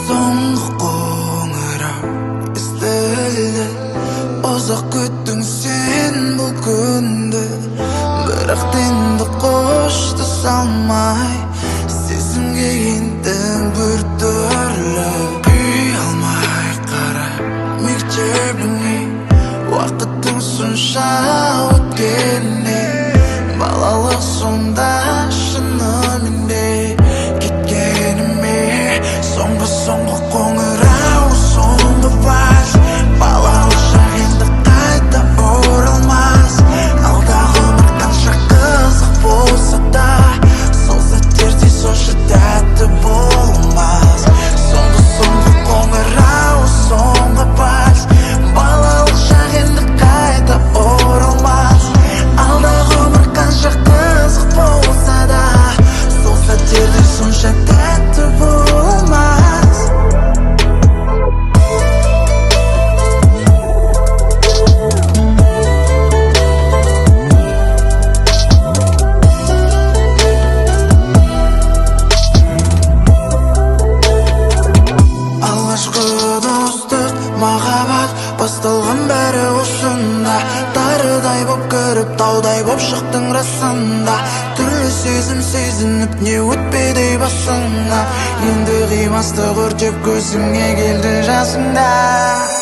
Соңғы қоңырау естілді. Ұзақ күттің сен бұл күнді, бірақ енді қоштасалмай сезімге ендім бір түрлі. Күй алмай қара мектебіңе, уақыттың сонша өткеніне. Балалық сонда шынымен де кеткеніме. Соңғы қоңырау, соңғы вальс. Балалық шақ енді қайта оралмас. Алдағы өмір қанша қызық болса да, сол сәттерде сонша тәтті болмас. Соңғы қоңырау, соңғы вальс. Балалық шақ енді қайта оралмас. Алдағы өмір қанша қызық болса да, сол сәттерде сонша тәтті болмас. Алғашқы достық, махаббат басталған бәрі осында. Тарыдай боп кіріп, таудай боп шықтың расында. Түрлі сезім сезініп, не өтпедей басыңа. Енді қимастық өртеп көзіңе келді жасыңда.